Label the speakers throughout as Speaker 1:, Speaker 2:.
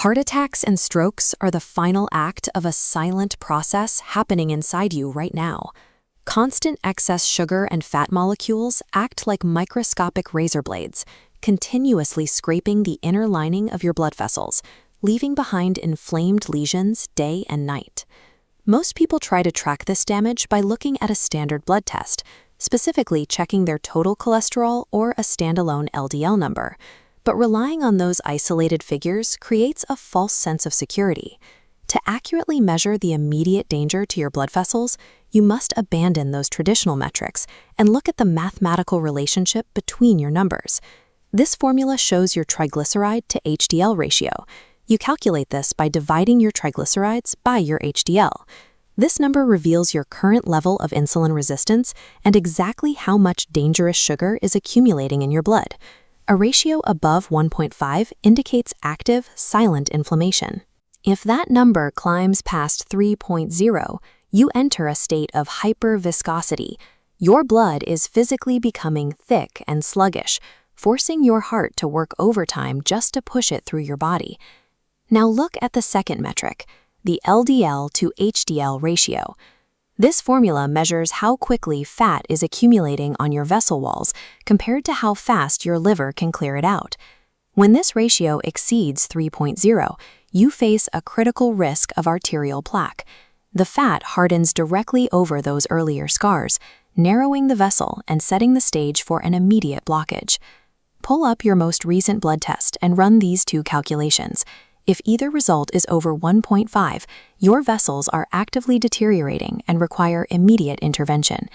Speaker 1: Heart attacks and strokes are the final act of a silent process happening inside you right now. Constant excess sugar and fat molecules act like microscopic razor blades, continuously scraping the inner lining of your blood vessels, leaving behind inflamed lesions day and night. Most people try to track this damage by looking at a standard blood test, specifically checking their total cholesterol or a standalone LDL number. But relying on those isolated figures creates a false sense of security. To accurately measure the immediate danger to your blood vessels, you must abandon those traditional metrics and look at the mathematical relationship between your numbers. This formula shows your triglyceride to HDL ratio. You calculate this by dividing your triglycerides by your HDL. This number reveals your current level of insulin resistance and exactly how much dangerous sugar is accumulating in your blood. A ratio above 1.5 indicates active, silent inflammation. If that number climbs past 3.0, you enter a state of hyperviscosity. Your blood is physically becoming thick and sluggish, forcing your heart to work overtime just to push it through your body. Now look at the second metric, the LDL to HDL ratio. This formula measures how quickly fat is accumulating on your vessel walls compared to how fast your liver can clear it out. When this ratio exceeds 3.0, you face a critical risk of arterial plaque. The fat hardens directly over those earlier scars, narrowing the vessel and setting the stage for an immediate blockage. Pull up your most recent blood test and run these two calculations. If either result is over 1.5, your vessels are actively deteriorating and require immediate intervention.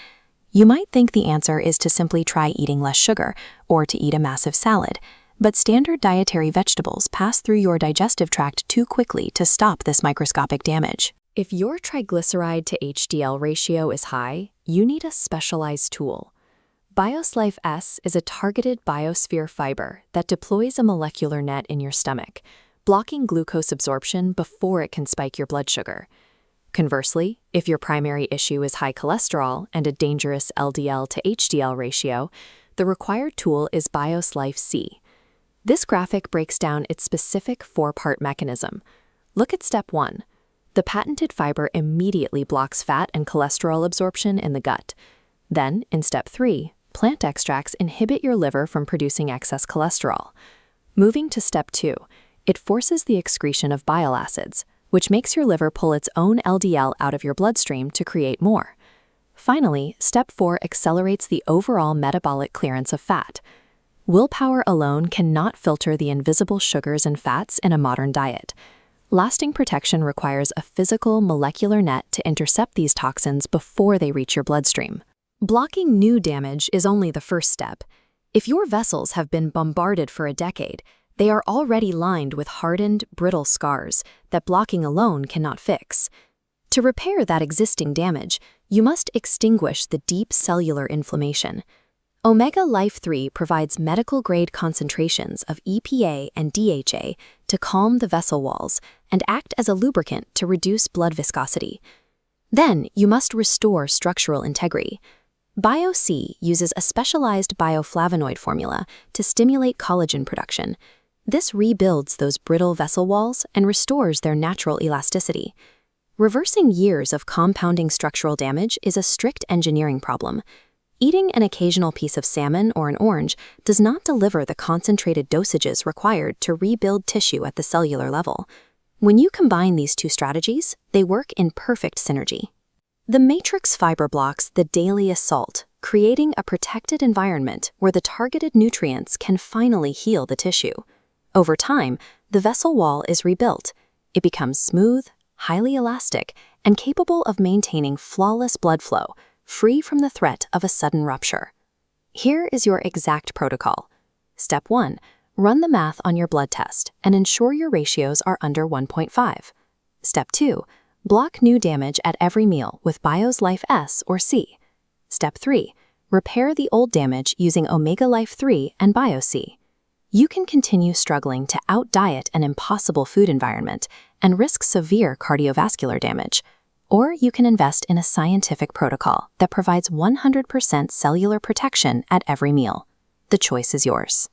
Speaker 1: You might think the answer is to simply try eating less sugar or to eat a massive salad, but standard dietary vegetables pass through your digestive tract too quickly to stop this microscopic damage. If your triglyceride to HDL ratio is high, you need a specialized tool. BioSlife S is a targeted biosphere fiber that deploys a molecular net in your stomach, blocking glucose absorption before it can spike your blood sugar. Conversely, if your primary issue is high cholesterol and a dangerous LDL to HDL ratio, the required tool is BioSlife C. This graphic breaks down its specific four-part mechanism. Look at step 1. The patented fiber immediately blocks fat and cholesterol absorption in the gut. Then, in step 3, plant extracts inhibit your liver from producing excess cholesterol. Moving to step 2, it forces the excretion of bile acids, which makes your liver pull its own LDL out of your bloodstream to create more. Finally, step 4 accelerates the overall metabolic clearance of fat. Willpower alone cannot filter the invisible sugars and fats in a modern diet. Lasting protection requires a physical molecular net to intercept these toxins before they reach your bloodstream. Blocking new damage is only the first step. If your vessels have been bombarded for a decade, they are already lined with hardened, brittle scars that blocking alone cannot fix. To repair that existing damage, you must extinguish the deep cellular inflammation. Omega Life 3 provides medical-grade concentrations of EPA and DHA to calm the vessel walls and act as a lubricant to reduce blood viscosity. Then, you must restore structural integrity. BioC uses a specialized bioflavonoid formula to stimulate collagen production. This rebuilds those brittle vessel walls and restores their natural elasticity. Reversing years of compounding structural damage is a strict engineering problem. Eating an occasional piece of salmon or an orange does not deliver the concentrated dosages required to rebuild tissue at the cellular level. When you combine these two strategies, they work in perfect synergy. The matrix fiber blocks the daily assault, creating a protected environment where the targeted nutrients can finally heal the tissue. Over time, the vessel wall is rebuilt. It becomes smooth, highly elastic, and capable of maintaining flawless blood flow, free from the threat of a sudden rupture. Here is your exact protocol. Step 1. Run the math on your blood test and ensure your ratios are under 1.5. Step 2. Block new damage at every meal with BioSlife S or C. Step 3. Repair the old damage using Omega Life 3 and BioC. You can continue struggling to out-diet an impossible food environment and risk severe cardiovascular damage. Or you can invest in a scientific protocol that provides 100% cellular protection at every meal. The choice is yours.